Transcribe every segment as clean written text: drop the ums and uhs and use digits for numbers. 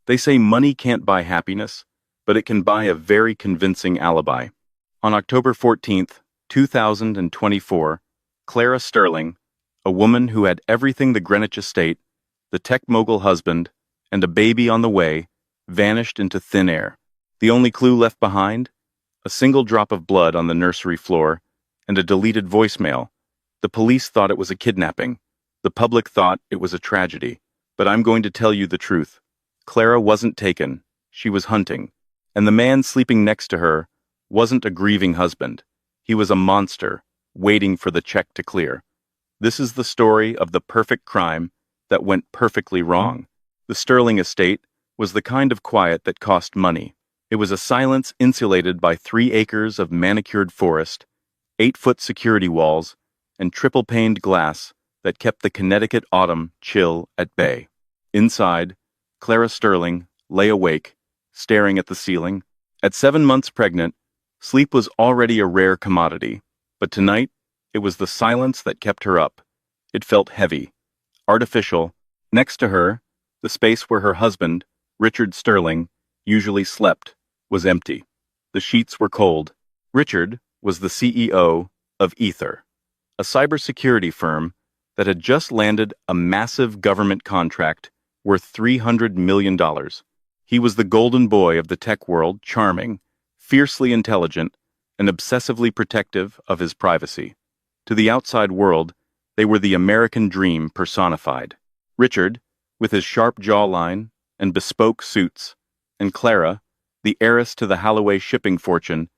They say money can't buy happiness, but it can buy a very convincing alibi. On October 14th, 2024, Clara Sterling, a woman who had everything the Greenwich estate, the tech mogul husband, and a baby on the way, vanished into thin air. The only clue left behind? A single drop of blood on the nursery floor and a deleted voicemail. The police thought it was a kidnapping. The public thought it was a tragedy. But I'm going to tell you the truth. Clara wasn't taken. She was hunting. And the man sleeping next to her wasn't a grieving husband. He was a monster, waiting for the check to clear. This is the story of the perfect crime that went perfectly wrong. The Sterling estate was the kind of quiet that cost money. It was a silence insulated by 3 acres of manicured forest, 8-foot security walls, and triple-paned glass that kept the Connecticut autumn chill at bay. Inside, Clara Sterling lay awake, staring at the ceiling. At 7 months pregnant, sleep was already a rare commodity, but tonight it was the silence that kept her up. It felt heavy, artificial. Next to her, the space where her husband, Richard Sterling, usually slept, was empty. The sheets were cold. Richard was the CEO of Ether, a cybersecurity firm that had just landed a massive government contract worth $300 million. He was the golden boy of the tech world, charming, fiercely intelligent, and obsessively protective of his privacy. To the outside world, they were the American dream personified. Richard, with his sharp jawline and bespoke suits, and Clara, the heiress to the Holloway shipping fortune,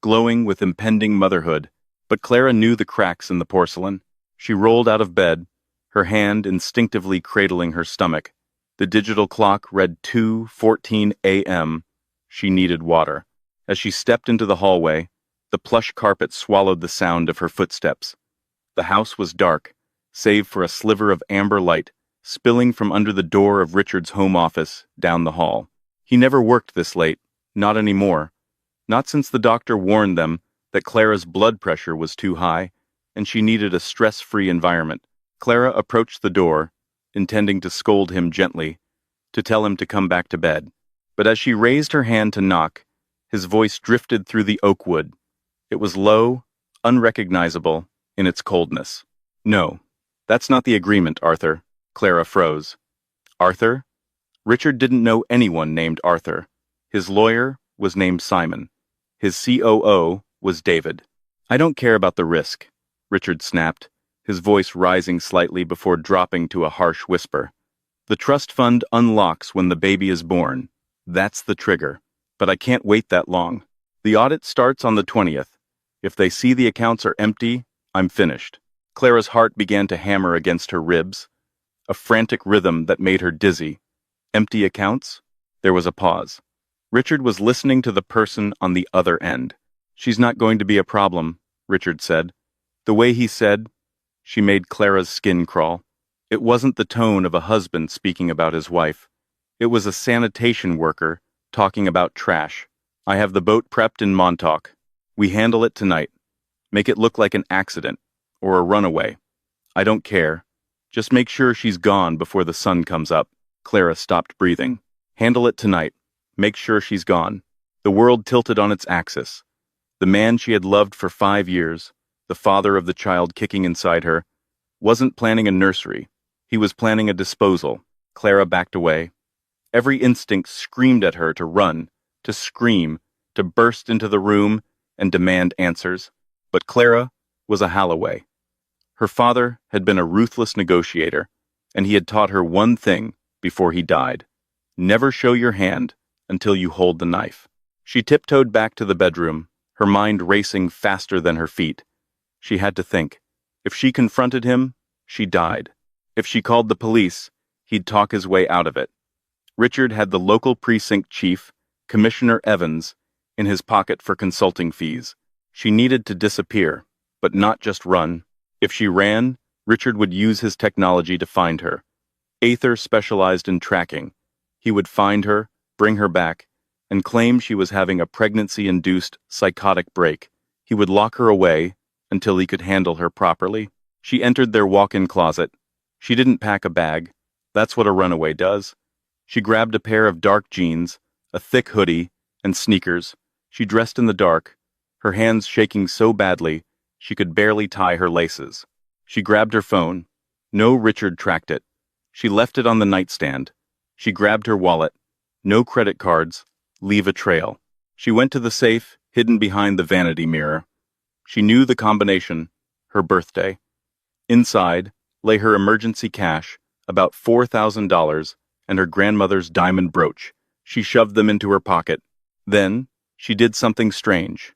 glowing with impending motherhood. But Clara knew the cracks in the porcelain. She rolled out of bed, her hand instinctively cradling her stomach. The digital clock read 2:14 a.m. She needed water. As she stepped into the hallway, the plush carpet swallowed the sound of her footsteps. The house was dark, save for a sliver of amber light spilling from under the door of Richard's home office down the hall. He never worked this late, not anymore. Not since the doctor warned them that Clara's blood pressure was too high and she needed a stress-free environment. Clara approached the door, intending to scold him gently, to tell him to come back to bed. But as she raised her hand to knock, his voice drifted through the oak wood. It was low, unrecognizable in its coldness. "No, that's not the agreement, Arthur." Clara froze. Arthur? Richard didn't know anyone named Arthur. His lawyer was named Simon. His COO was David. "I don't care about the risk," Richard snapped, his voice rising slightly before dropping to a harsh whisper. "The trust fund unlocks when the baby is born. That's the trigger. But I can't wait that long. The audit starts on the 20th. If they see the accounts are empty, I'm finished." Clara's heart began to hammer against her ribs, a frantic rhythm that made her dizzy. Empty accounts? There was a pause. Richard was listening to the person on the other end. "She's not going to be a problem," Richard said. The way he said, she made Clara's skin crawl. It wasn't the tone of a husband speaking about his wife. It was a sanitation worker talking about trash. "I have the boat prepped in Montauk. We handle it tonight. Make it look like an accident or a runaway. I don't care. Just make sure she's gone before the sun comes up." Clara stopped breathing. Handle it tonight. Make sure she's gone. The world tilted on its axis. The man she had loved for 5 years, the father of the child kicking inside her, wasn't planning a nursery. He was planning a disposal. Clara backed away. Every instinct screamed at her to run, to scream, to burst into the room and demand answers. But Clara was a Holloway. Her father had been a ruthless negotiator, and he had taught her one thing before he died: never show your hand until you hold the knife. She tiptoed back to the bedroom, her mind racing faster than her feet. She had to think. If she confronted him, she died. If she called the police, he'd talk his way out of it. Richard had the local precinct chief, Commissioner Evans, in his pocket for consulting fees. She needed to disappear, but not just run. If she ran, Richard would use his technology to find her. Aether specialized in tracking. He would find her, bring her back, and claim she was having a pregnancy-induced psychotic break. He would lock her away until he could handle her properly. She entered their walk-in closet. She didn't pack a bag. That's what a runaway does. She grabbed a pair of dark jeans, a thick hoodie, and sneakers. She dressed in the dark, her hands shaking so badly she could barely tie her laces. She grabbed her phone. No, Richard tracked it. She left it on the nightstand. She grabbed her wallet. No credit cards. Leave a trail. She went to the safe, hidden behind the vanity mirror. She knew the combination, her birthday. Inside lay her emergency cash, about $4,000, and her grandmother's diamond brooch. She shoved them into her pocket. Then, she did something strange.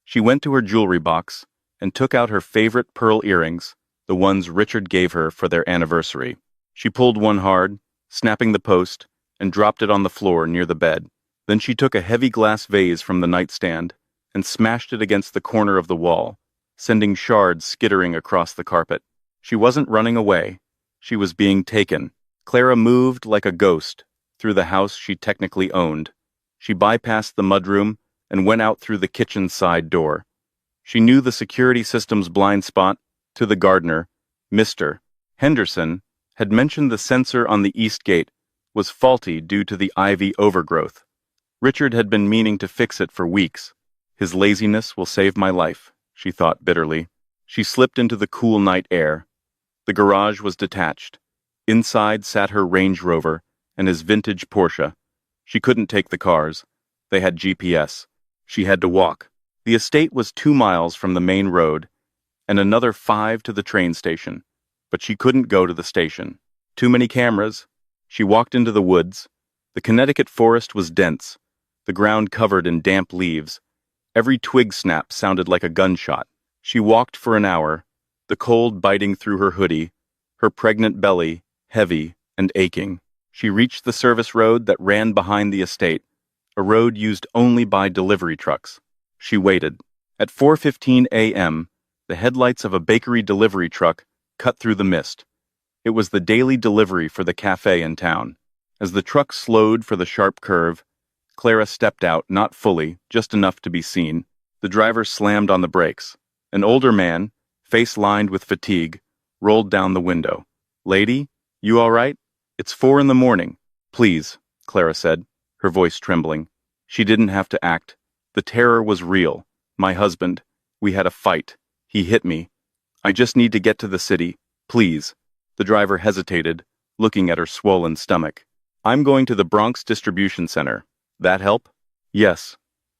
She went to her jewelry box and took out her favorite pearl earrings, the ones Richard gave her for their anniversary. She pulled one hard, snapping the post, and dropped it on the floor near the bed. Then she took a heavy glass vase from the nightstand and smashed it against the corner of the wall, sending shards skittering across the carpet. She wasn't running away. She was being taken. Clara moved like a ghost through the house she technically owned. She bypassed the mudroom and went out through the kitchen side door. She knew the security system's blind spot. To the gardener, Mr. Henderson had mentioned the sensor on the east gate was faulty due to the ivy overgrowth. Richard had been meaning to fix it for weeks. His laziness will save my life, she thought bitterly. She slipped into the cool night air. The garage was detached. Inside sat her Range Rover and his vintage Porsche. She couldn't take the cars. They had GPS. She had to walk. The estate was 2 miles from the main road and another 5 to the train station, but she couldn't go to the station. Too many cameras. She walked into the woods. The Connecticut forest was dense, the ground covered in damp leaves. Every twig snap sounded like a gunshot. She walked for an hour, the cold biting through her hoodie, her pregnant belly heavy and aching. She reached the service road that ran behind the estate, a road used only by delivery trucks. She waited. At 4:15 a.m., the headlights of a bakery delivery truck cut through the mist. It was the daily delivery for the cafe in town. As the truck slowed for the sharp curve, Clara stepped out, not fully, just enough to be seen. The driver slammed on the brakes. An older man, face lined with fatigue, rolled down the window. "Lady, you all right? It's 4 in the morning. Please," Clara said, her voice trembling. She didn't have to act. The terror was real. "My husband. We had a fight. He hit me. I just need to get to the city. Please." The driver hesitated, looking at her swollen stomach. "I'm going to the Bronx Distribution Center. That help?" "Yes.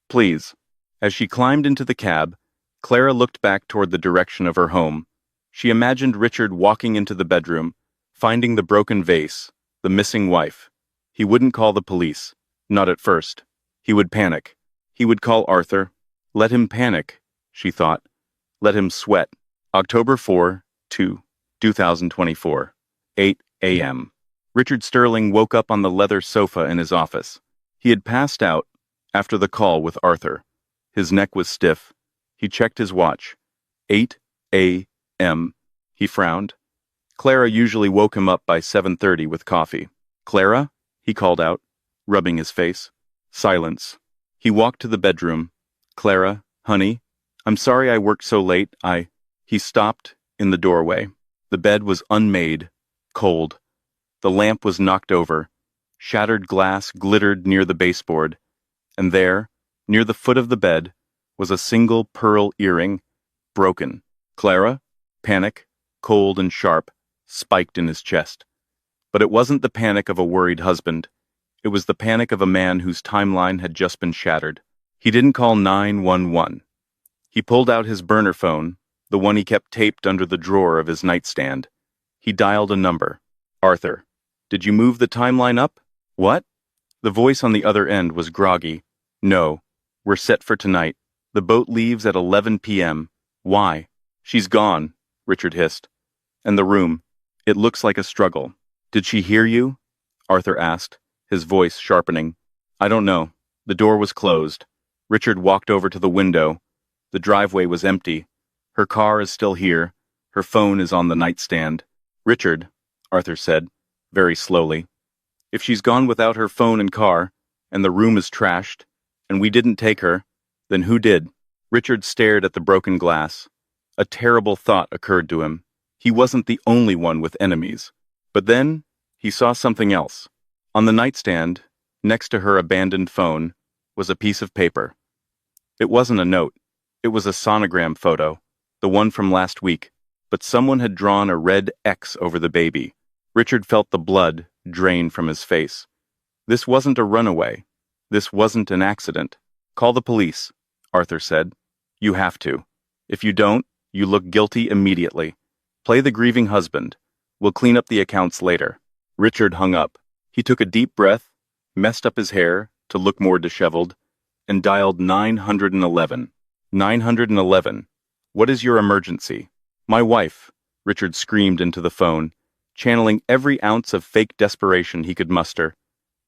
Please." As she climbed into the cab, Clara looked back toward the direction of her home. She imagined Richard walking into the bedroom, finding the broken vase, the missing wife. He wouldn't call the police. Not at first. He would panic. He would call Arthur. Let him panic, she thought. Let him sweat. October 4, 2024, 8 a.m. Richard Sterling woke up on the leather sofa in his office. He had passed out after the call with Arthur. His neck was stiff. He checked his watch. 8 a.m. He frowned. Clara usually woke him up by 7:30 with coffee. "Clara?" he called out, rubbing his face. Silence. He walked to the bedroom. "Clara, honey, I'm sorry I worked so late. He stopped in the doorway. The bed was unmade, cold. The lamp was knocked over. Shattered glass glittered near the baseboard. And there, near the foot of the bed, was a single pearl earring, broken. "Clara?" Panic, cold and sharp, spiked in his chest. But it wasn't the panic of a worried husband. It was the panic of a man whose timeline had just been shattered. He didn't call 911. He pulled out his burner phone, the one he kept taped under the drawer of his nightstand. He dialed a number. "Arthur, did you move the timeline up?" "What?" The voice on the other end was groggy. "No, we're set for tonight. The boat leaves at 11 p.m. Why?" "She's gone," Richard hissed. "And the room. It looks like a struggle." "Did she hear you?" Arthur asked, his voice sharpening. "I don't know. The door was closed." Richard walked over to the window. The driveway was empty. "Her car is still here. Her phone is on the nightstand." "Richard," Arthur said, very slowly, "if she's gone without her phone and car, and the room is trashed, and we didn't take her, then who did?" Richard stared at the broken glass. A terrible thought occurred to him. He wasn't the only one with enemies. But then, he saw something else. On the nightstand, next to her abandoned phone, was a piece of paper. It wasn't a note. It was a sonogram photo, the one from last week, but someone had drawn a red X over the baby. Richard felt the blood drain from his face. This wasn't a runaway. This wasn't an accident. Call the police, Arthur said. You have to. If you don't, you look guilty immediately. Play the grieving husband. We'll clean up the accounts later. Richard hung up. He took a deep breath, messed up his hair to look more disheveled, and dialed 911. 911. What is your emergency? My wife, Richard screamed into the phone, channeling every ounce of fake desperation he could muster.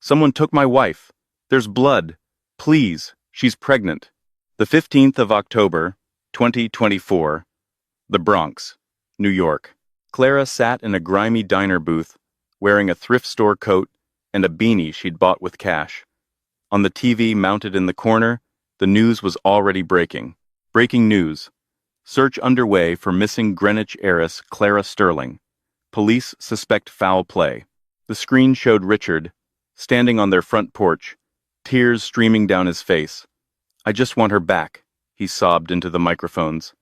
Someone took my wife. There's blood. Please, she's pregnant. The 15th of October, 2024, the Bronx, New York. Clara sat in a grimy diner booth, wearing a thrift store coat and a beanie she'd bought with cash. On the TV mounted in the corner, the news was already breaking. Breaking news. Search underway for missing Greenwich heiress Clara Sterling. Police suspect foul play. The screen showed Richard, standing on their front porch, tears streaming down his face. I just want her back, he sobbed into the microphones.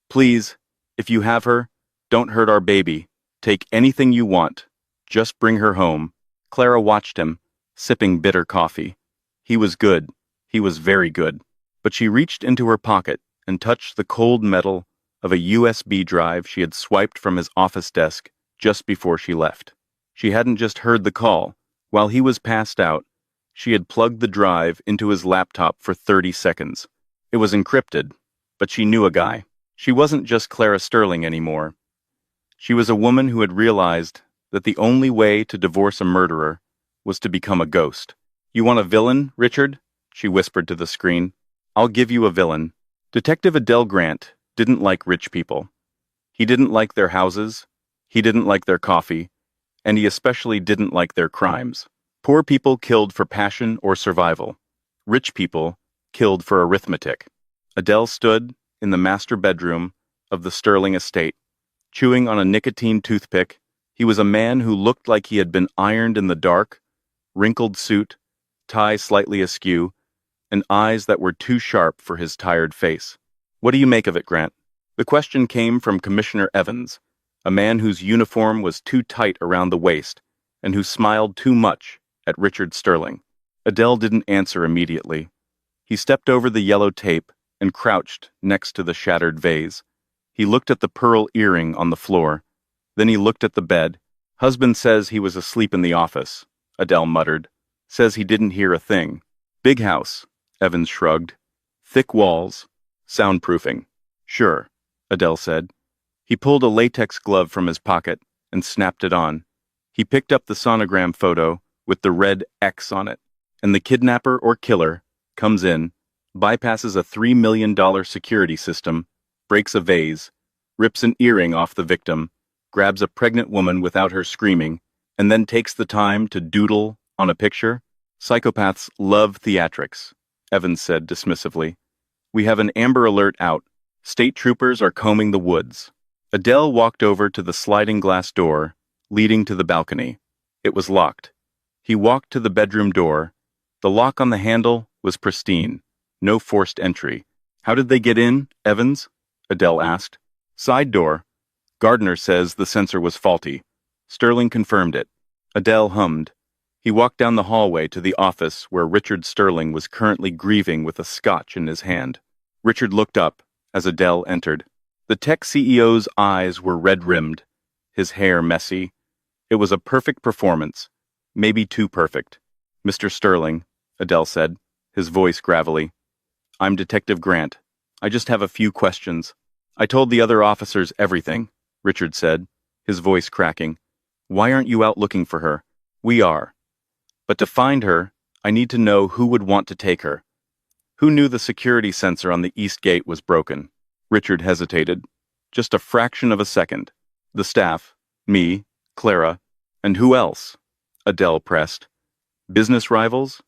Please, if you have her, don't hurt our baby. Take anything you want. Just bring her home. Clara watched him, sipping bitter coffee. He was good. He was very good. But she reached into her pocket and touched the cold metal of a USB drive she had swiped from his office desk just before she left. She hadn't just heard the call. While he was passed out, she had plugged the drive into his laptop for 30 seconds. It was encrypted, but she knew a guy. She wasn't just Clara Sterling anymore. She was a woman who had realized that the only way to divorce a murderer was to become a ghost. You want a villain, Richard? She whispered to the screen. I'll give you a villain. Detective Adele Grant didn't like rich people. He didn't like their houses, he didn't like their coffee, and he especially didn't like their crimes. Poor people killed for passion or survival. Rich people killed for arithmetic. Adele stood in the master bedroom of the Sterling estate, chewing on a nicotine toothpick. He was a man who looked like he had been ironed in the dark, wrinkled suit, tie slightly askew, and eyes that were too sharp for his tired face. What do you make of it, Grant? The question came from Commissioner Evans, a man whose uniform was too tight around the waist and who smiled too much at Richard Sterling. Adele didn't answer immediately. He stepped over the yellow tape and crouched next to the shattered vase. He looked at the pearl earring on the floor. Then he looked at the bed. Husband says he was asleep in the office, Adele muttered. Says he didn't hear a thing. Big house, Evans shrugged. Thick walls. Soundproofing. Sure, Adele said. He pulled a latex glove from his pocket and snapped it on. He picked up the sonogram photo with the red X on it, and the kidnapper or killer comes in, bypasses a $3 million security system, breaks a vase, rips an earring off the victim, grabs a pregnant woman without her screaming, and then takes the time to doodle on a picture. Psychopaths love theatrics, Evans said dismissively. We have an Amber Alert out. State troopers are combing the woods. Adele walked over to the sliding glass door leading to the balcony. It was locked. He walked to the bedroom door. The lock on the handle was pristine. No forced entry. How did they get in, Evans? Adele asked. Side door. Gardner says the sensor was faulty. Sterling confirmed it. Adele hummed. He walked down the hallway to the office where Richard Sterling was currently grieving with a scotch in his hand. Richard looked up as Adele entered. The tech CEO's eyes were red-rimmed, his hair messy. It was a perfect performance, maybe too perfect. Mr. Sterling, Adele said, his voice gravelly. I'm Detective Grant. I just have a few questions. I told the other officers everything, Richard said, his voice cracking. Why aren't you out looking for her? We are. But to find her, I need to know who would want to take her. Who knew the security sensor on the east gate was broken? Richard hesitated. Just a fraction of a second. The staff, me, Clara, and who else? Adele pressed. Business rivals?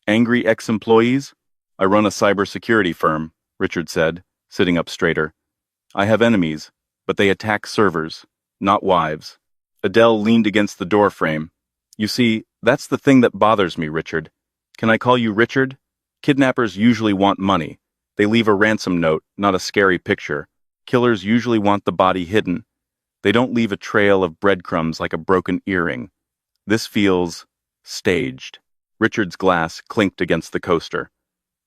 Angry ex-employees? I run a cybersecurity firm, Richard said, sitting up straighter. I have enemies, but they attack servers, not wives. Adele leaned against the doorframe. You see, That's the thing that bothers me, Richard. Can I call you Richard? Kidnappers usually want money. They leave a ransom note, not a scary picture. Killers usually want the body hidden. They don't leave a trail of breadcrumbs like a broken earring. This feels staged. Richard's glass clinked against the coaster.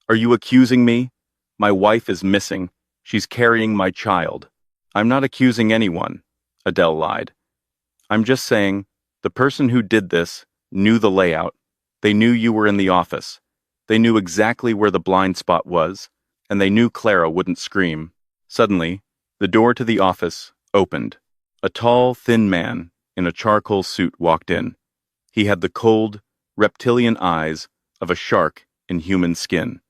Are you accusing me? My wife is missing. She's carrying my child. I'm not accusing anyone, Adele lied. I'm just saying, the person who did this knew the layout. They knew you were in the office. They knew exactly where the blind spot was, and they knew Clara wouldn't scream. Suddenly, the door to the office opened. A tall, thin man in a charcoal suit walked in. He had the cold, reptilian eyes of a shark in human skin.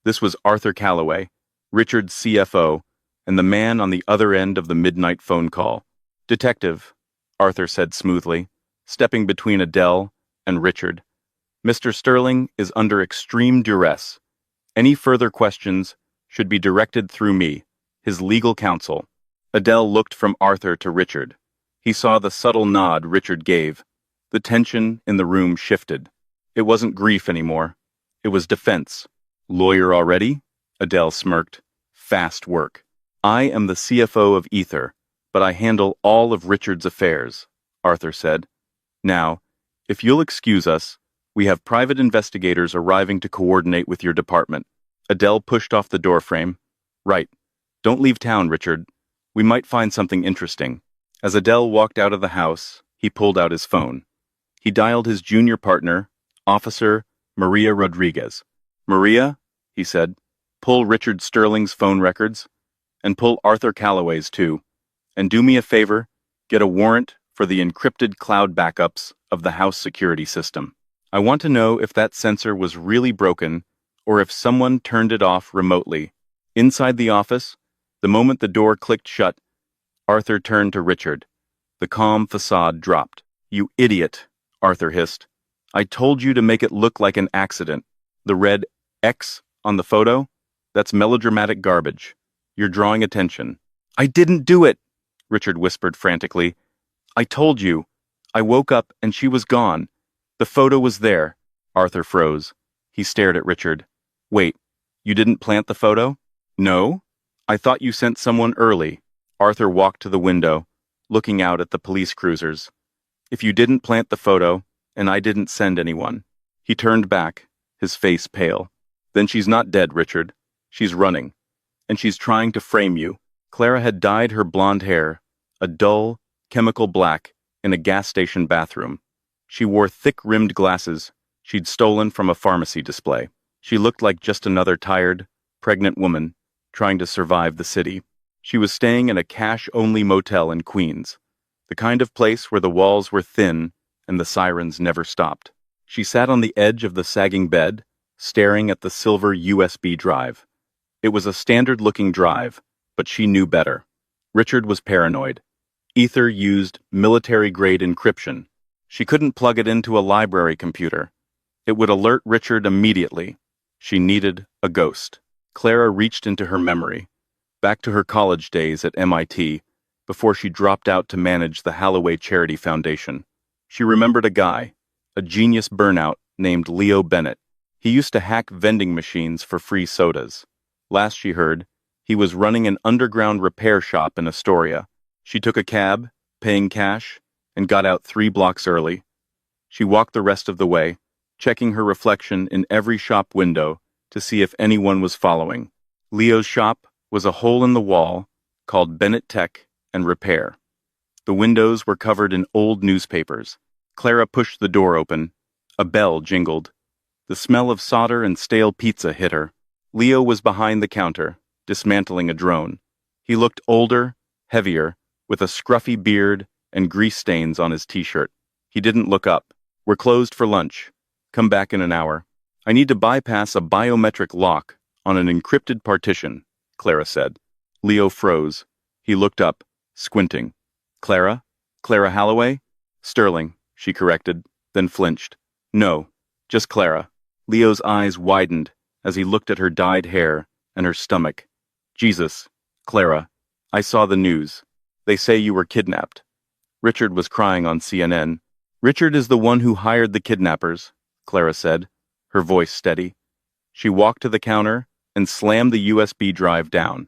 This was Arthur Calloway, Richard's CFO, and the man on the other end of the midnight phone call. Detective, Arthur said smoothly, stepping between Adele and Richard. Mr. Sterling is under extreme duress. Any further questions should be directed through me, his legal counsel. Adele looked from Arthur to Richard. He saw the subtle nod Richard gave. The tension in the room shifted. It wasn't grief anymore. It was defense. Lawyer already? Adele smirked. Fast work. I am the CFO of Ether, but I handle all of Richard's affairs, Arthur said. Now, if you'll excuse us, we have private investigators arriving to coordinate with your department. Adele pushed off the doorframe. Right. Don't leave town, Richard. We might find something interesting. As Adele walked out of the house, he pulled out his phone. He dialed his junior partner, Officer Maria Rodriguez. Maria, he said, pull Richard Sterling's phone records, and pull Arthur Calloway's too. And do me a favor, get a warrant for the encrypted cloud backups of the house security system. I want to know if that sensor was really broken or if someone turned it off remotely. Inside the office, the moment the door clicked shut, Arthur turned to Richard. The calm facade dropped. You idiot, Arthur hissed. I told you to make it look like an accident. The red X on the photo? That's melodramatic garbage. You're drawing attention. I didn't do it, Richard whispered frantically. I told you. I woke up and she was gone. The photo was there. Arthur froze. He stared at Richard. Wait, you didn't plant the photo? No? I thought you sent someone early. Arthur walked to the window, looking out at the police cruisers. If you didn't plant the photo, and I didn't send anyone. He turned back, his face pale. Then she's not dead, Richard. She's running. And she's trying to frame you. Clara had dyed her blonde hair, a dull, chemical black, in a gas station bathroom. She wore thick-rimmed glasses she'd stolen from a pharmacy display. She looked like just another tired, pregnant woman trying to survive the city. She was staying in a cash-only motel in Queens, the kind of place where the walls were thin and the sirens never stopped. She sat on the edge of the sagging bed, staring at the silver USB drive. It was a standard-looking drive, but she knew better. Richard was paranoid. Ether used military-grade encryption. She couldn't plug it into a library computer. It would alert Richard immediately. She needed a ghost. Clara reached into her memory, back to her college days at MIT, before she dropped out to manage the Holloway Charity Foundation. She remembered a guy, a genius burnout named Leo Bennett. He used to hack vending machines for free sodas. Last she heard, he was running an underground repair shop in Astoria. She took a cab, paying cash, and got out 3 blocks early. She walked the rest of the way, checking her reflection in every shop window to see if anyone was following. Leo's shop was a hole in the wall called Bennett Tech and Repair. The windows were covered in old newspapers. Clara pushed the door open. A bell jingled. The smell of solder and stale pizza hit her. Leo was behind the counter, dismantling a drone. He looked older, heavier, with a scruffy beard and grease stains on his t-shirt. He didn't look up. We're closed for lunch. Come back in an hour. I need to bypass a biometric lock on an encrypted partition, Clara said. Leo froze. He looked up, squinting. Clara? Clara Holloway? Sterling, she corrected, then flinched. No, just Clara. Leo's eyes widened as he looked at her dyed hair and her stomach. Jesus, Clara, I saw the news. They say you were kidnapped. Richard was crying on CNN. Richard is the one who hired the kidnappers, Clara said, her voice steady. She walked to the counter and slammed the USB drive down.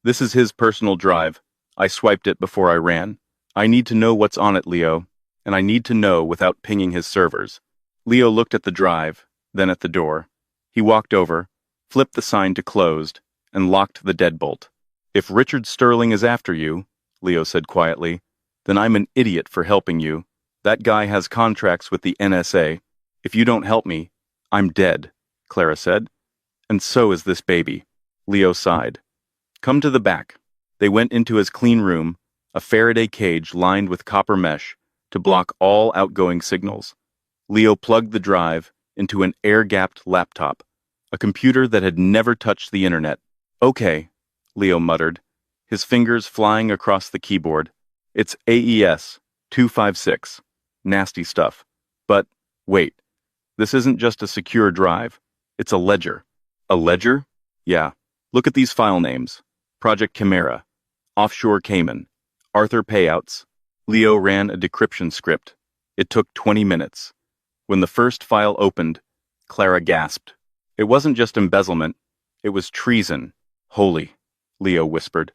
This is his personal drive. I swiped it before I ran. I need to know what's on it, Leo, and I need to know without pinging his servers. Leo looked at the drive, then at the door. He walked over, flipped the sign to closed, and locked the deadbolt. If Richard Sterling is after you, Leo said quietly, then I'm an idiot for helping you. That guy has contracts with the NSA. If you don't help me, I'm dead, Clara said. And so is this baby. Leo sighed. Come to the back. They went into his clean room, a Faraday cage lined with copper mesh to block all outgoing signals. Leo plugged the drive into an air-gapped laptop, a computer that had never touched the internet. Okay, Leo muttered, his fingers flying across the keyboard. It's AES 256. Nasty stuff. But, wait, this isn't just a secure drive. It's a ledger. A ledger? Yeah. Look at these file names. Project Chimera, Offshore Cayman, Arthur Payouts. Leo ran a decryption script. It took 20 minutes. When the first file opened, Clara gasped. It wasn't just embezzlement. It was treason. Holy, Leo whispered.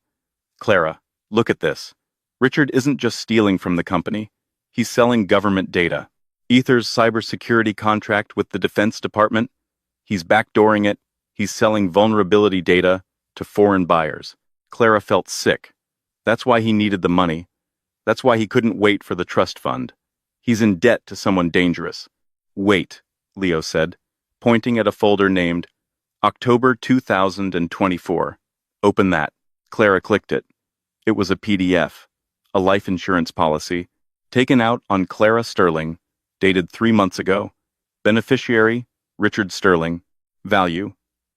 Clara, look at this. Richard isn't just stealing from the company. He's selling government data. Ether's cybersecurity contract with the Defense Department. He's backdooring it. He's selling vulnerability data to foreign buyers. Clara felt sick. That's why he needed the money. That's why he couldn't wait for the trust fund. He's in debt to someone dangerous. Wait, Leo said, pointing at a folder named October 2024. Open that. Clara clicked it. It was a PDF, a life insurance policy, taken out on Clara Sterling, dated 3 months ago. Beneficiary, Richard Sterling. Value,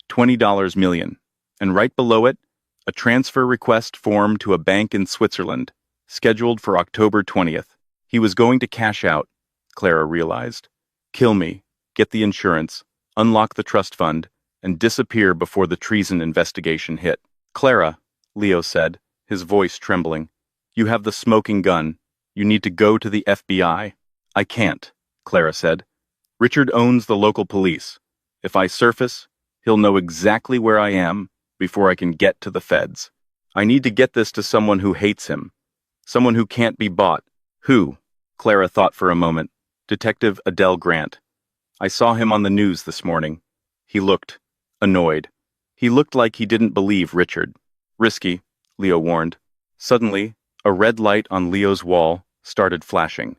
$20 million. And right below it, a transfer request form to a bank in Switzerland, scheduled for October 20th. He was going to cash out, Clara realized. Kill me, get the insurance, unlock the trust fund, and disappear before the treason investigation hit. Clara, Leo said, his voice trembling, you have the smoking gun. You need to go to the FBI. I can't, Clara said. Richard owns the local police. If I surface, he'll know exactly where I am before I can get to the feds. I need to get this to someone who hates him. Someone who can't be bought. Who? Clara thought for a moment. Detective Adele Grant. I saw him on the news this morning. He looked annoyed. He looked like he didn't believe Richard. Risky, Leo warned. Suddenly, a red light on Leo's wall started flashing.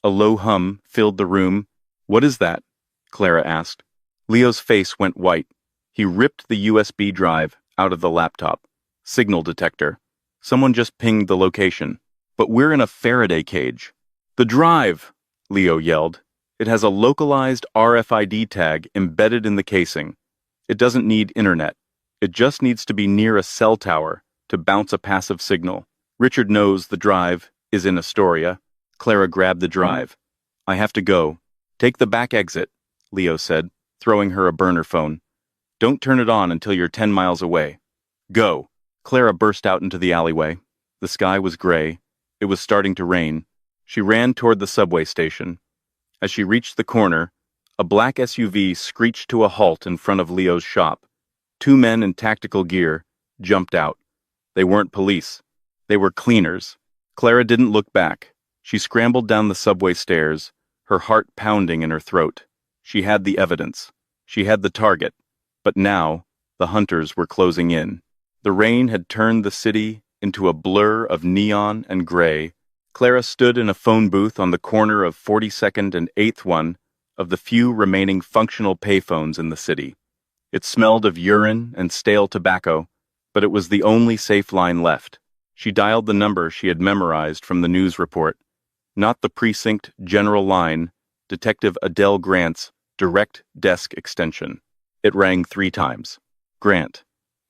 A low hum filled the room. What is that? Clara asked. Leo's face went white. He ripped the USB drive out of the laptop. Signal detector. Someone just pinged the location. But we're in a Faraday cage. The drive, Leo yelled. It has a localized RFID tag embedded in the casing. It doesn't need internet. It just needs to be near a cell tower to bounce a passive signal. Richard knows the drive is in Astoria. Clara grabbed the drive. I have to go. Take the back exit, Leo said, throwing her a burner phone. Don't turn it on until you're 10 miles away. Go. Clara burst out into the alleyway. The sky was gray. It was starting to rain. She ran toward the subway station. As she reached the corner, a black SUV screeched to a halt in front of Leo's shop. 2 men in tactical gear jumped out. They weren't police. They were cleaners. Clara didn't look back. She scrambled down the subway stairs, her heart pounding in her throat. She had the evidence. She had the target. But now, the hunters were closing in. The rain had turned the city into a blur of neon and gray. Clara stood in a phone booth on the corner of 42nd and 8th one of the few remaining functional payphones in the city. It smelled of urine and stale tobacco, but it was the only safe line left. She dialed the number she had memorized from the news report. Not the precinct general line, Detective Adele Grant's direct desk extension. It rang 3 times. Grant.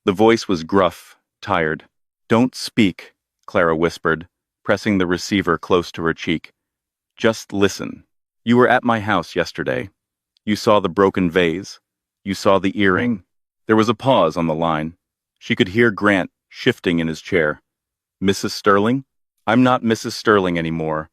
The voice was gruff, tired. Don't speak, Clara whispered, pressing the receiver close to her cheek. Just listen. You were at my house yesterday. You saw the broken vase. You saw the earring. There was a pause on the line. She could hear Grant shifting in his chair. Mrs. Sterling? I'm not Mrs. Sterling anymore.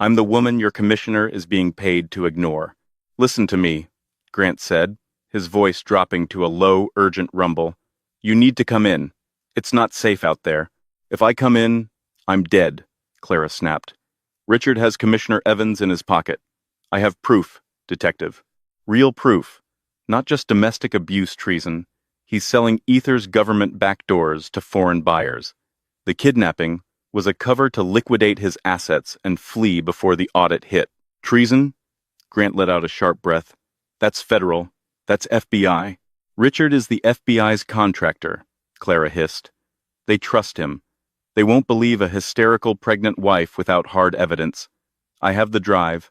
I'm the woman your commissioner is being paid to ignore. Listen to me, Grant said, his voice dropping to a low, urgent rumble. You need to come in. It's not safe out there. If I come in, I'm dead, Clara snapped. Richard has Commissioner Evans in his pocket. I have proof, detective. Real proof. Not just domestic abuse treason. He's selling Ether's government backdoors to foreign buyers. The kidnapping was a cover to liquidate his assets and flee before the audit hit. Treason? Grant let out a sharp breath. That's federal. That's FBI. Richard is the FBI's contractor, Clara hissed. They trust him. They won't believe a hysterical pregnant wife without hard evidence. I have the drive.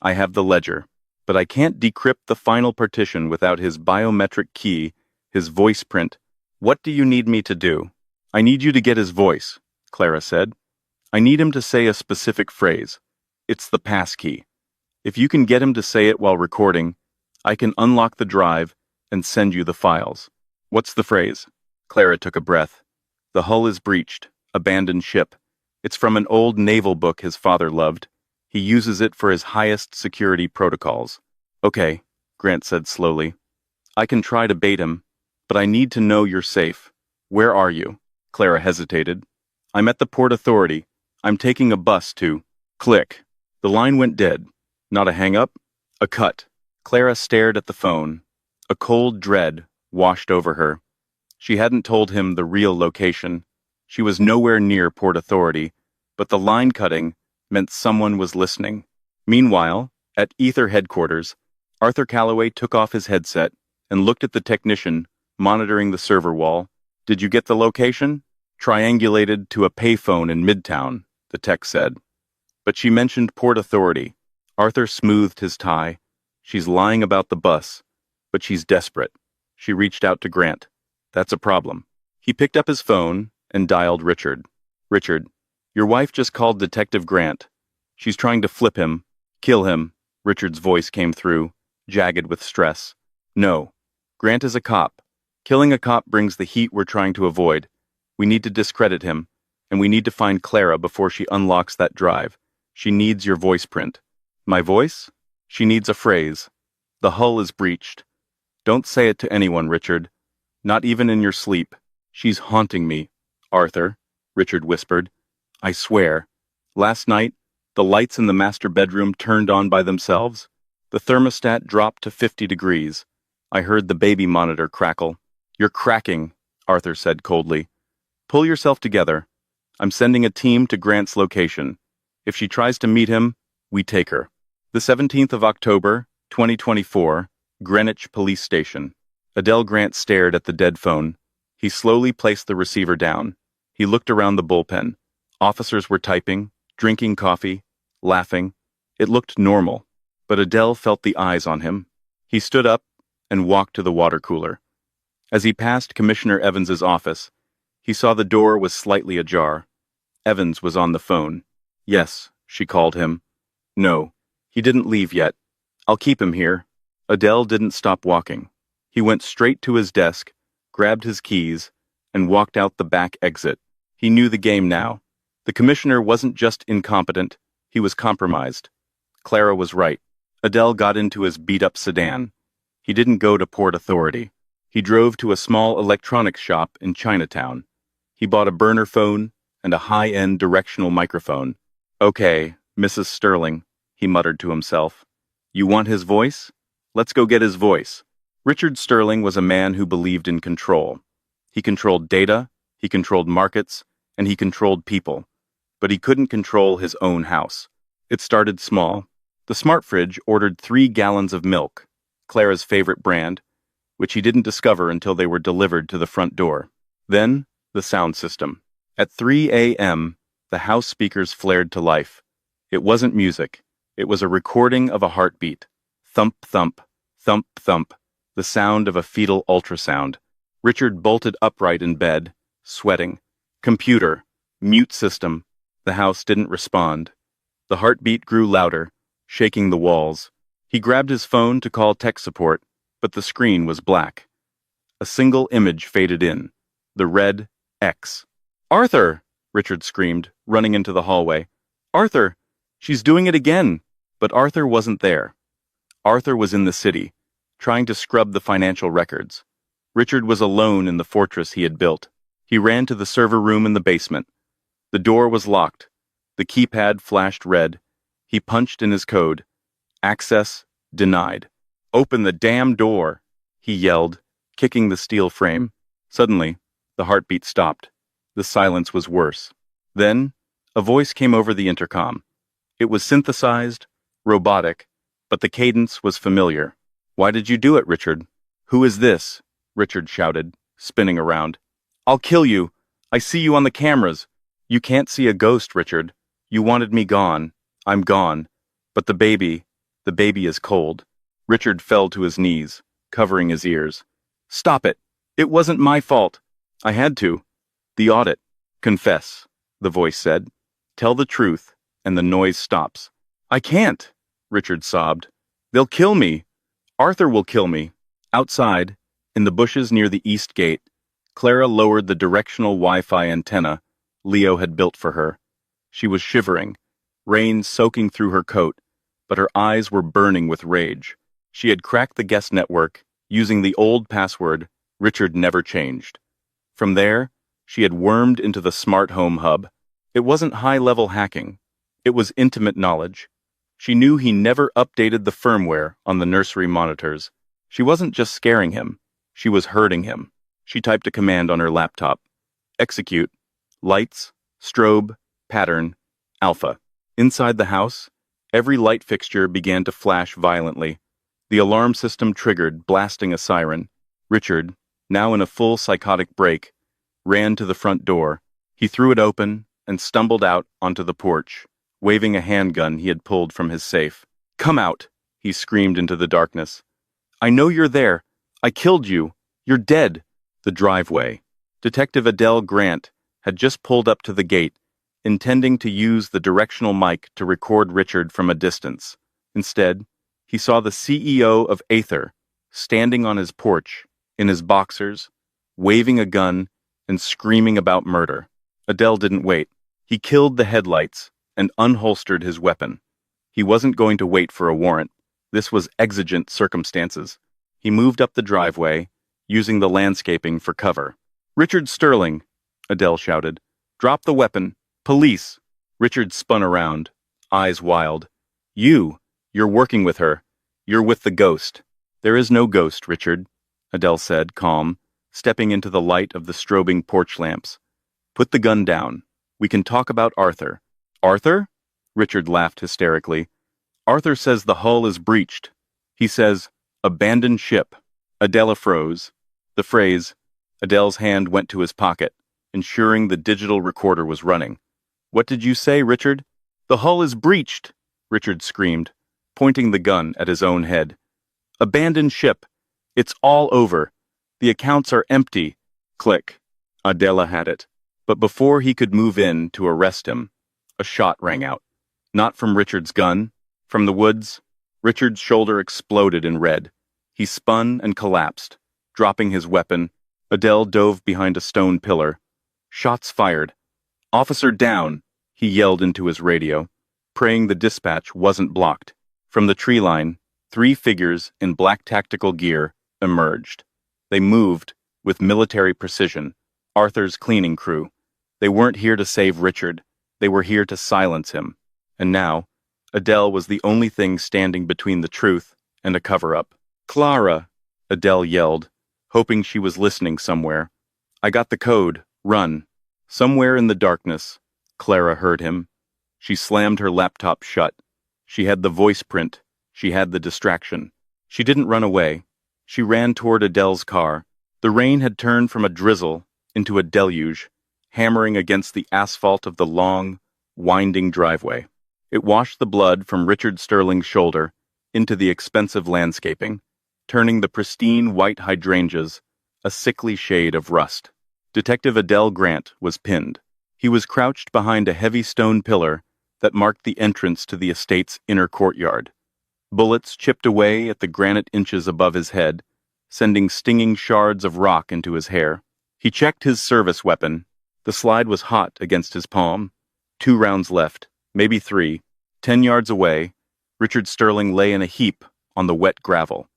I have the ledger. But I can't decrypt the final partition without his biometric key, his voice print. What do you need me to do? I need you to get his voice, Clara said. I need him to say a specific phrase. It's the passkey. If you can get him to say it while recording, I can unlock the drive and send you the files. What's the phrase? Clara took a breath. The hull is breached. Abandoned ship. It's from an old naval book his father loved. He uses it for his highest security protocols. Okay, Grant said slowly. I can try to bait him, but I need to know you're safe. Where are you? Clara hesitated. I'm at the Port Authority. I'm taking a bus to... Click. The line went dead. Not a hang-up, a cut. Clara stared at the phone. A cold dread washed over her. She hadn't told him the real location. She was nowhere near Port Authority, but the line cutting meant someone was listening. Meanwhile, at Ether headquarters, Arthur Calloway took off his headset and looked at the technician monitoring the server wall. Did you get the location? Triangulated to a payphone in Midtown, the tech said. But she mentioned Port Authority. Arthur smoothed his tie. She's lying about the bus, but she's desperate. She reached out to Grant. That's a problem. He picked up his phone and dialed Richard. Richard, your wife just called Detective Grant. She's trying to flip him, kill him. Richard's voice came through, jagged with stress. No, Grant is a cop. Killing a cop brings the heat we're trying to avoid. We need to discredit him, and we need to find Clara before she unlocks that drive. She needs your voice print. My voice? She needs a phrase. The hull is breached. Don't say it to anyone, Richard. Not even in your sleep. She's haunting me. Arthur, Richard whispered. I swear. Last night, the lights in the master bedroom turned on by themselves. The thermostat dropped to 50 degrees. I heard the baby monitor crackle. You're cracking, Arthur said coldly. Pull yourself together. I'm sending a team to Grant's location. If she tries to meet him, we take her. The 17th of October, 2024, Greenwich Police Station. Adele Grant stared at the dead phone. He slowly placed the receiver down. He looked around the bullpen. Officers were typing, drinking coffee, laughing. It looked normal, but Adele felt the eyes on him. He stood up and walked to the water cooler. As he passed Commissioner Evans's office, he saw the door was slightly ajar. Evans was on the phone. Yes, she called him. No, he didn't leave yet. I'll keep him here. Adele didn't stop walking. He went straight to his desk, grabbed his keys, and walked out the back exit. He knew the game now. The commissioner wasn't just incompetent, he was compromised. Clara was right. Adele got into his beat-up sedan. He didn't go to Port Authority. He drove to a small electronics shop in Chinatown. He bought a burner phone and a high-end directional microphone. Okay, Mrs. Sterling, he muttered to himself. You want his voice? Let's go get his voice. Richard Sterling was a man who believed in control. He controlled data, he controlled markets, and he controlled people. But he couldn't control his own house. It started small. The smart fridge ordered 3 gallons of milk, Clara's favorite brand, which he didn't discover until they were delivered to the front door. Then, the sound system. At 3 a.m., the house speakers flared to life. It wasn't music. It was a recording of a heartbeat. Thump, thump, thump, thump, the sound of a fetal ultrasound. Richard bolted upright in bed, sweating. Computer. Mute system. The house didn't respond. The heartbeat grew louder, shaking the walls. He grabbed his phone to call tech support, but the screen was black. A single image faded in. The red X. Arthur! Richard screamed, running into the hallway. Arthur! She's doing it again! But Arthur wasn't there. Arthur was in the city, trying to scrub the financial records. Richard was alone in the fortress he had built. He ran to the server room in the basement. The door was locked. The keypad flashed red. He punched in his code. Access denied. Open the damn door, he yelled, kicking the steel frame. Suddenly, the heartbeat stopped. The silence was worse. Then, a voice came over the intercom. It was synthesized, robotic, but the cadence was familiar. Why did you do it, Richard? Who is this? Richard shouted, spinning around. I'll kill you. I see you on the cameras. You can't see a ghost, Richard. You wanted me gone. I'm gone. But the baby is cold. Richard fell to his knees, covering his ears. Stop it. It wasn't my fault. I had to. The audit. Confess, the voice said. Tell the truth, and the noise stops. I can't, Richard sobbed. They'll kill me. Arthur will kill me. Outside, in the bushes near the east gate, Clara lowered the directional Wi-Fi antenna Leo had built for her. She was shivering, rain soaking through her coat, but her eyes were burning with rage. She had cracked the guest network using the old password Richard never changed. From there, she had wormed into the smart home hub. It wasn't high-level hacking. It was intimate knowledge. She knew he never updated the firmware on the nursery monitors. She wasn't just scaring him. She was hurting him. She typed a command on her laptop. Execute. Lights, strobe, pattern, alpha. Inside the house, every light fixture began to flash violently. The alarm system triggered, blasting a siren. Richard, now in a full psychotic break, ran to the front door. He threw it open and stumbled out onto the porch, waving a handgun he had pulled from his safe. Come out, he screamed into the darkness. I know you're there. I killed you. You're dead. The driveway. Detective Adele Grant had just pulled up to the gate, intending to use the directional mic to record Richard from a distance. Instead, he saw the CEO of Aether standing on his porch, in his boxers, waving a gun and screaming about murder. Adele didn't wait. He killed the headlights and unholstered his weapon. He wasn't going to wait for a warrant. This was exigent circumstances. He moved up the driveway, using the landscaping for cover. Richard Sterling, Adele shouted. Drop the weapon. Police. Richard spun around, eyes wild. You're working with her. You're with the ghost. There is no ghost, Richard, Adele said, calm, stepping into the light of the strobing porch lamps. Put the gun down. We can talk about Arthur. Arthur? Richard laughed hysterically. Arthur says the hull is breached. He says, abandon ship. Adele froze. The phrase, Adele's hand went to his pocket, ensuring the digital recorder was running. What did you say, Richard? The hull is breached, Richard screamed, pointing the gun at his own head. Abandon ship. It's all over. The accounts are empty. Click. Adela had it. But before he could move in to arrest him, a shot rang out. Not from Richard's gun. From the woods, Richard's shoulder exploded in red. He spun and collapsed. Dropping his weapon, Adele dove behind a stone pillar. Shots fired. Officer down, he yelled into his radio, praying the dispatch wasn't blocked. From the tree line, 3 figures in black tactical gear emerged. They moved with military precision, Arthur's cleaning crew. They weren't here to save Richard. They were here to silence him. And now, Adele was the only thing standing between the truth and a cover-up. Clara, Adele yelled, hoping she was listening somewhere. I got the code. Run. Somewhere in the darkness, Clara heard him. She slammed her laptop shut. She had the voice print. She had the distraction. She didn't run away. She ran toward Adele's car. The rain had turned from a drizzle into a deluge, hammering against the asphalt of the long, winding driveway. It washed the blood from Richard Sterling's shoulder into the expensive landscaping, turning the pristine white hydrangeas a sickly shade of rust. Detective Adele Grant was pinned. He was crouched behind a heavy stone pillar that marked the entrance to the estate's inner courtyard. Bullets chipped away at the granite inches above his head, sending stinging shards of rock into his hair. He checked his service weapon. The slide was hot against his palm. 2 rounds left, maybe 3. 10 yards away, Richard Sterling lay in a heap on the wet gravel.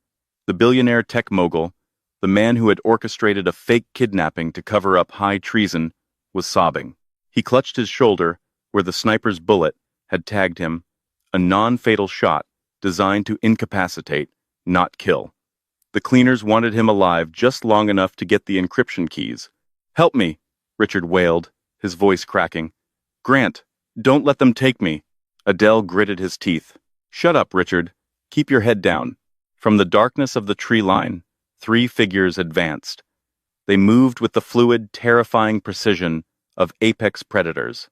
The billionaire tech mogul, the man who had orchestrated a fake kidnapping to cover up high treason, was sobbing. He clutched his shoulder where the sniper's bullet had tagged him, a non-fatal shot designed to incapacitate, not kill. The cleaners wanted him alive just long enough to get the encryption keys. "Help me," Richard wailed, his voice cracking. "Grant, don't let them take me." Adele gritted his teeth. "Shut up, Richard. Keep your head down." From the darkness of the tree line, 3 figures advanced. They moved with the fluid, terrifying precision of apex predators.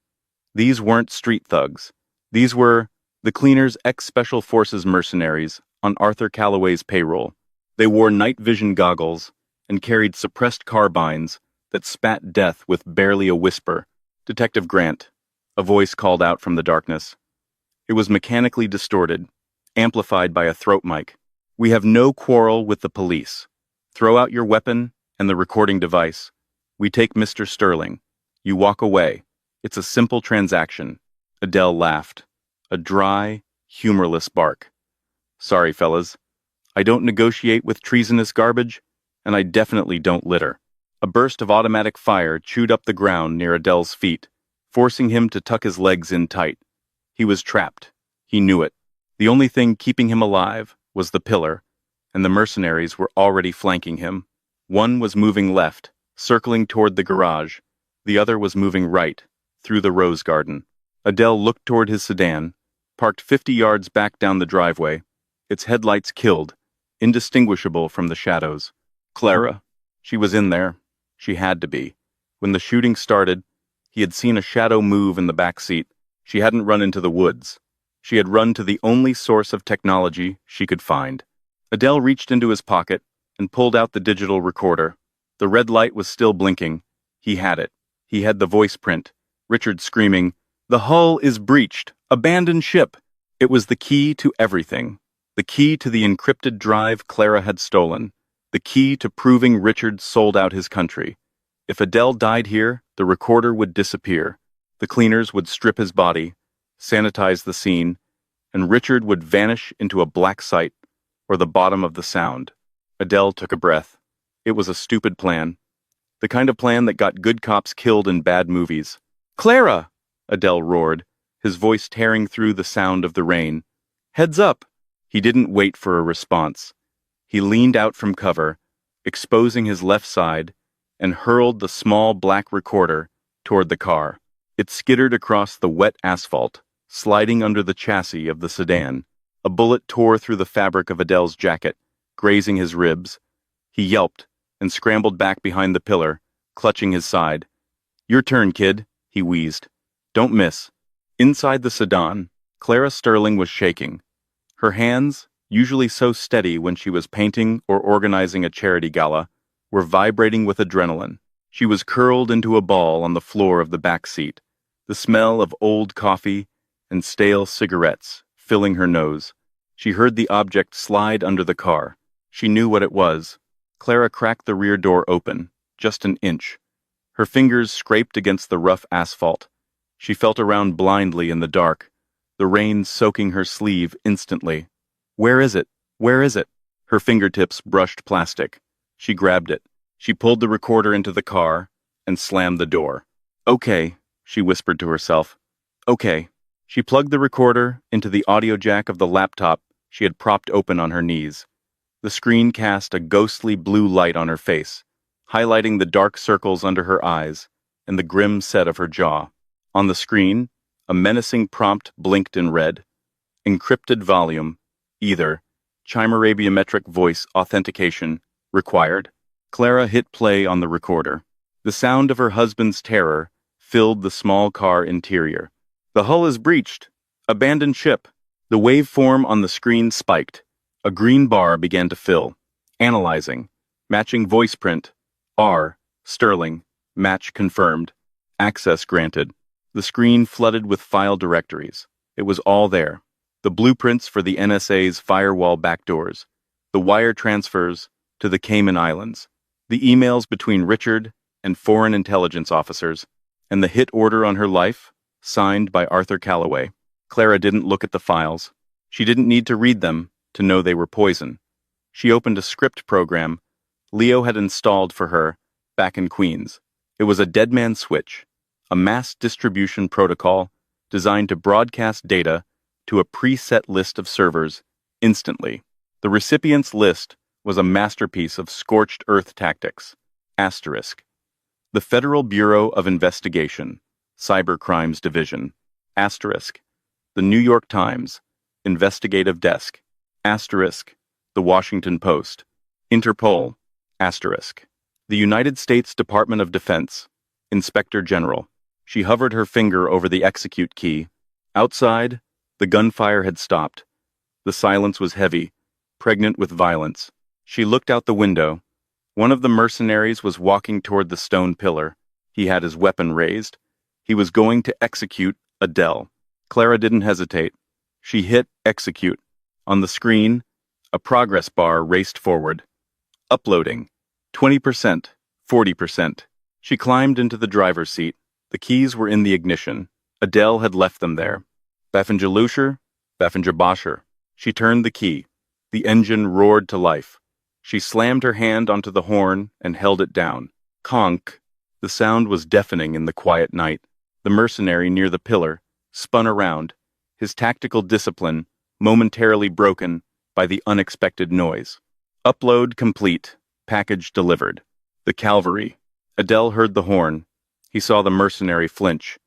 These weren't street thugs. These were the cleaners' ex-Special Forces mercenaries on Arthur Calloway's payroll. They wore night vision goggles and carried suppressed carbines that spat death with barely a whisper. "Detective Grant," a voice called out from the darkness. It was mechanically distorted, amplified by a throat mic. "We have no quarrel with the police. Throw out your weapon and the recording device. We take Mr. Sterling. You walk away. It's a simple transaction." Adele laughed, a dry, humorless bark. "Sorry, fellas. I don't negotiate with treasonous garbage, and I definitely don't litter." A burst of automatic fire chewed up the ground near Adele's feet, forcing him to tuck his legs in tight. He was trapped. He knew it. The only thing keeping him alive was the pillar, and the mercenaries were already flanking him. One was moving left, circling toward the garage. The other was moving right, through the rose garden. Adele looked toward his sedan, parked 50 yards back down the driveway, its headlights killed, indistinguishable from the shadows. Clara. She was in there. She had to be. When the shooting started, he had seen a shadow move in the back seat. She hadn't run into the woods. She had run to the only source of technology she could find. Adele reached into his pocket and pulled out the digital recorder. The red light was still blinking. He had it. He had the voice print. Richard screaming, "The hull is breached! Abandon ship!" It was the key to everything. The key to the encrypted drive Clara had stolen. The key to proving Richard sold out his country. If Adele died here, the recorder would disappear. The cleaners would strip his body, sanitize the scene, and Richard would vanish into a black site or the bottom of the Sound. Adele took a breath. It was a stupid plan. The kind of plan that got good cops killed in bad movies. "Clara!" Adele roared, his voice tearing through the sound of the rain. "Heads up!" He didn't wait for a response. He leaned out from cover, exposing his left side, and hurled the small black recorder toward the car. It skittered across the wet asphalt, sliding under the chassis of the sedan. A bullet tore through the fabric of Adele's jacket, grazing his ribs. He yelped and scrambled back behind the pillar, clutching his side. "Your turn, kid," he wheezed. "Don't miss." Inside the sedan, Clara Sterling was shaking. Her hands, usually so steady when she was painting or organizing a charity gala, were vibrating with adrenaline. She was curled into a ball on the floor of the back seat, the smell of old coffee and stale cigarettes filling her nose. She heard the object slide under the car. She knew what it was. Clara cracked the rear door open, just an inch. Her fingers scraped against the rough asphalt. She felt around blindly in the dark, the rain soaking her sleeve instantly. "Where is it? Where is it?" Her fingertips brushed plastic. She grabbed it. She pulled the recorder into the car and slammed the door. "Okay," she whispered to herself. "Okay." She plugged the recorder into the audio jack of the laptop she had propped open on her knees. The screen cast a ghostly blue light on her face, highlighting the dark circles under her eyes and the grim set of her jaw. On the screen, a menacing prompt blinked in red. Encrypted volume, either. Chimeradiometric voice authentication required. Clara hit play on the recorder. The sound of her husband's terror filled the small car interior. "The hull is breached. Abandon ship." The waveform on the screen spiked. A green bar began to fill. Analyzing. Matching voice print. R. Sterling. Match confirmed. Access granted. The screen flooded with file directories. It was all there. The blueprints for the NSA's firewall backdoors. The wire transfers to the Cayman Islands. The emails between Richard and foreign intelligence officers. And the hit order on her life, signed by Arthur Calloway. Clara didn't look at the files. She didn't need to read them to know they were poison. She opened a script program Leo had installed for her back in Queens. It was a dead man switch, a mass distribution protocol designed to broadcast data to a preset list of servers instantly. The recipient's list was a masterpiece of scorched earth tactics. Asterisk. The Federal Bureau of Investigation, Cybercrimes Division. Asterisk. The New York Times, Investigative Desk. Asterisk. The Washington Post. Interpol. Asterisk. The United States Department of Defense, Inspector General. She hovered her finger over the execute key. Outside, the gunfire had stopped. The silence was heavy, pregnant with violence. She looked out the window. One of the mercenaries was walking toward the stone pillar. He had his weapon raised. He was going to execute Adele. Clara didn't hesitate. She hit execute. On the screen, a progress bar raced forward. Uploading. 20%, 40%. She climbed into the driver's seat. The keys were in the ignition. Adele had left them there. Baffingelusher, Baffingerbosher. She turned the key. The engine roared to life. She slammed her hand onto the horn and held it down. Conk. The sound was deafening in the quiet night. The mercenary near the pillar spun around, his tactical discipline momentarily broken by the unexpected noise. Upload complete. Package delivered. The cavalry. Adele heard the horn. He saw the mercenary flinch.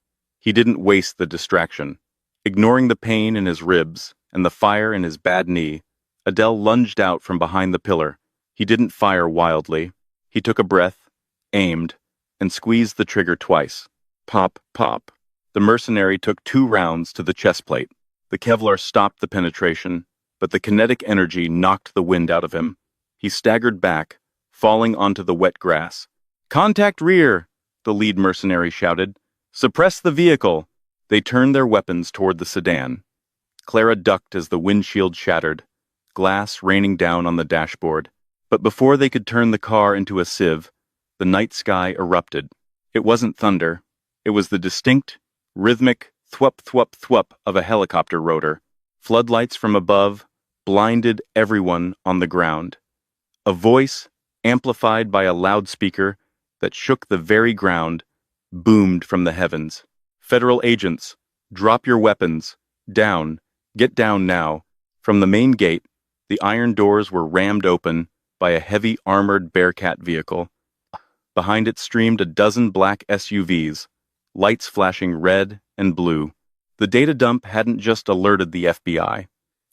He didn't waste the distraction. Ignoring the pain in his ribs and the fire in his bad knee, Adele lunged out from behind the pillar. He didn't fire wildly. He took a breath, aimed, and squeezed the trigger twice. Pop, pop. The mercenary took 2 rounds to the chest plate. The Kevlar stopped the penetration, but the kinetic energy knocked the wind out of him. He staggered back, falling onto the wet grass. "Contact rear!" the lead mercenary shouted. "Suppress the vehicle!" They turned their weapons toward the sedan. Clara ducked as the windshield shattered, glass raining down on the dashboard. But before they could turn the car into a sieve, the night sky erupted. It wasn't thunder. It was the distinct, rhythmic thwup thwup thwup of a helicopter rotor. Floodlights from above blinded everyone on the ground. A voice, amplified by a loudspeaker that shook the very ground, boomed from the heavens. "Federal agents, drop your weapons. Down. Get down now." From the main gate, the iron doors were rammed open by a heavy armored Bearcat vehicle. Behind it streamed a dozen black SUVs, lights flashing red and blue. The data dump hadn't just alerted the FBI.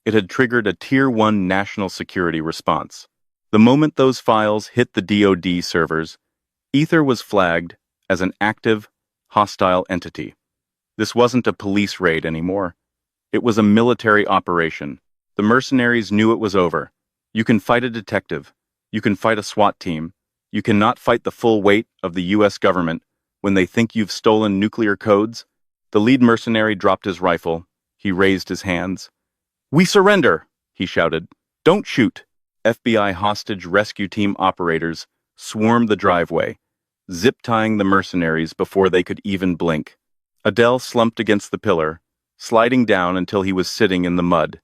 It had triggered a Tier 1 national security response. The moment those files hit the DoD servers, Ether was flagged as an active, hostile entity. This wasn't a police raid anymore. It was a military operation. The mercenaries knew it was over. You can fight a detective. You can fight a SWAT team. You cannot fight the full weight of the U.S. government when they think you've stolen nuclear codes. The lead mercenary dropped his rifle. He raised his hands. "We surrender!" he shouted. "Don't shoot!" FBI hostage rescue team operators swarmed the driveway, zip-tying the mercenaries before they could even blink. Adele slumped against the pillar, sliding down until he was sitting in the mud.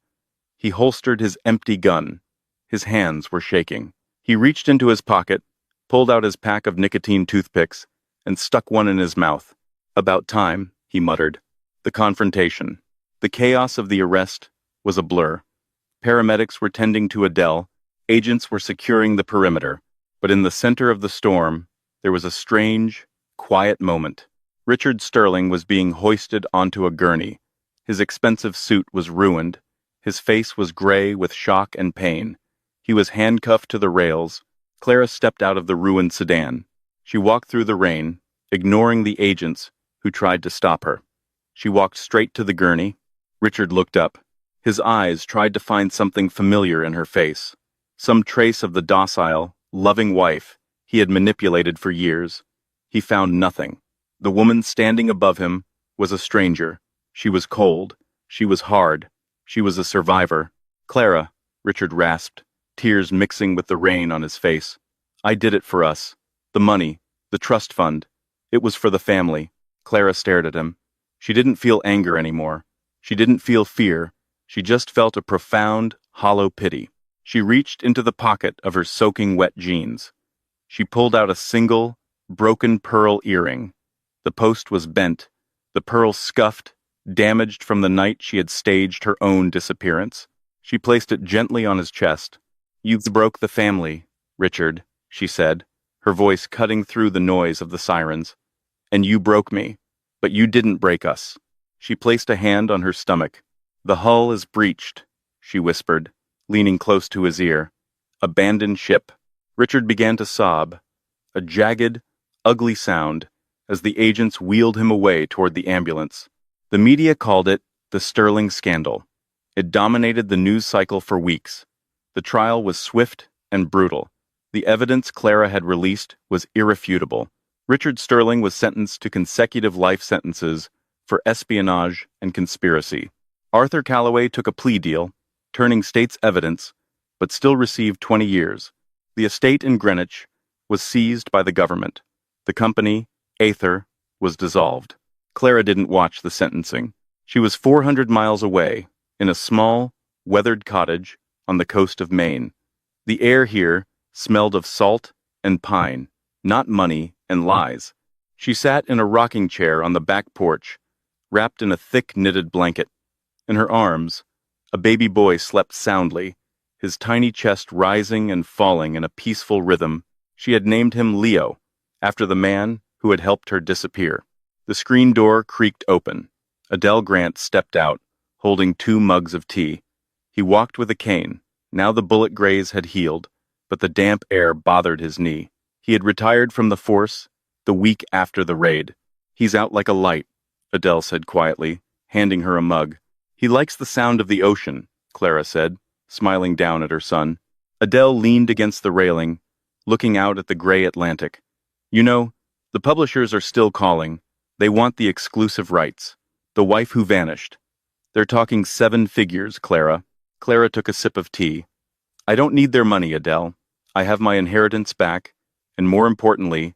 He holstered his empty gun. His hands were shaking. He reached into his pocket, pulled out his pack of nicotine toothpicks, and stuck one in his mouth. "About time," he muttered. The confrontation. The chaos of the arrest was a blur. Paramedics were tending to Adele. Agents were securing the perimeter. But in the center of the storm, there was a strange, quiet moment. Richard Sterling was being hoisted onto a gurney. His expensive suit was ruined. His face was gray with shock and pain. He was handcuffed to the rails. Clara stepped out of the ruined sedan. She walked through the rain, ignoring the agents who tried to stop her. She walked straight to the gurney. Richard looked up. His eyes tried to find something familiar in her face, some trace of the docile, loving wife he had manipulated for years. He found nothing. The woman standing above him was a stranger. She was cold. She was hard. She was a survivor. "Clara," Richard rasped, tears mixing with the rain on his face. "I did it for us. The money, the trust fund. It was for the family." Clara stared at him. She didn't feel anger anymore. She didn't feel fear, she just felt a profound, hollow pity. She reached into the pocket of her soaking wet jeans. She pulled out a single, broken pearl earring. The post was bent, the pearl scuffed, damaged from the night she had staged her own disappearance. She placed it gently on his chest. "You broke the family, Richard," she said, her voice cutting through the noise of the sirens. "And you broke me, but you didn't break us." She placed a hand on her stomach. "The hull is breached," she whispered, leaning close to his ear. "Abandoned ship." Richard began to sob, a jagged, ugly sound, as the agents wheeled him away toward the ambulance. The media called it the Sterling Scandal. It dominated the news cycle for weeks. The trial was swift and brutal. The evidence Clara had released was irrefutable. Richard Sterling was sentenced to consecutive life sentences for espionage and conspiracy. Arthur Calloway took a plea deal, turning state's evidence, but still received 20 years. The estate in Greenwich was seized by the government. The company, Aether, was dissolved. Clara didn't watch the sentencing. She was 400 miles away, in a small, weathered cottage on the coast of Maine. The air here smelled of salt and pine, not money and lies. She sat in a rocking chair on the back porch, wrapped in a thick knitted blanket. In her arms, a baby boy slept soundly, his tiny chest rising and falling in a peaceful rhythm. She had named him Leo, after the man who had helped her disappear. The screen door creaked open. Adele Grant stepped out, holding 2 mugs of tea. He walked with a cane. Now the bullet graze had healed, but the damp air bothered his knee. He had retired from the force the week after the raid. "He's out like a light," Adele said quietly, handing her a mug. "He likes the sound of the ocean," Clara said, smiling down at her son. Adele leaned against the railing, looking out at the gray Atlantic. "You know, the publishers are still calling. They want the exclusive rights. The wife who vanished. They're talking 7 figures, Clara." Clara took a sip of tea. "I don't need their money, Adele. I have my inheritance back, and more importantly,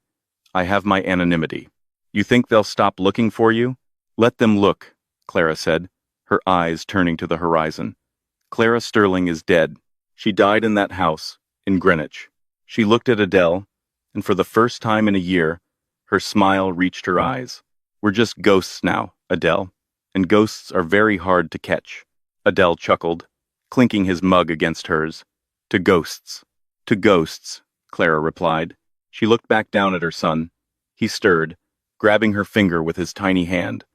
I have my anonymity. You think they'll stop looking for you? Let them look," Clara said, her eyes turning to the horizon. "Clara Sterling is dead. She died in that house, in Greenwich." She looked at Adele, and for the first time in a year, her smile reached her eyes. "We're just ghosts now, Adele, and ghosts are very hard to catch." Adele chuckled, clinking his mug against hers. "To ghosts." "To ghosts," Clara replied. She looked back down at her son. He stirred, grabbing her finger with his tiny hand.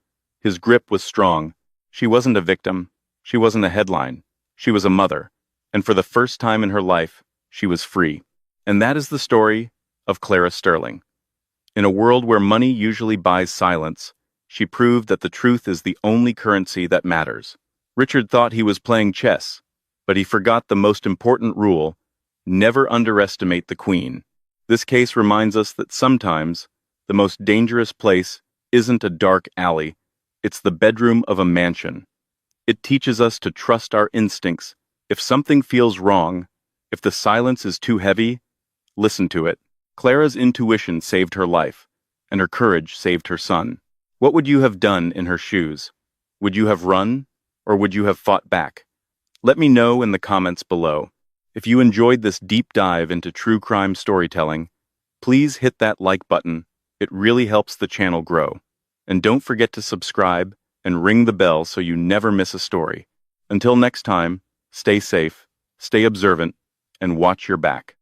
His grip was strong. She wasn't a victim. She wasn't a headline. She was a mother, and for the first time in her life, she was free. And that is the story of Clara Sterling. In a world where money usually buys silence, she proved that the truth is the only currency that matters. Richard thought he was playing chess, but he forgot the most important rule: never underestimate the queen. This case reminds us that sometimes the most dangerous place isn't a dark alley, it's the bedroom of a mansion. It teaches us to trust our instincts. If something feels wrong, if the silence is too heavy, listen to it. Clara's intuition saved her life, and her courage saved her son. What would you have done in her shoes? Would you have run, or would you have fought back? Let me know in the comments below. If you enjoyed this deep dive into true crime storytelling, please hit that like button. It really helps the channel grow. And don't forget to subscribe and ring the bell so you never miss a story. Until next time, stay safe, stay observant, and watch your back.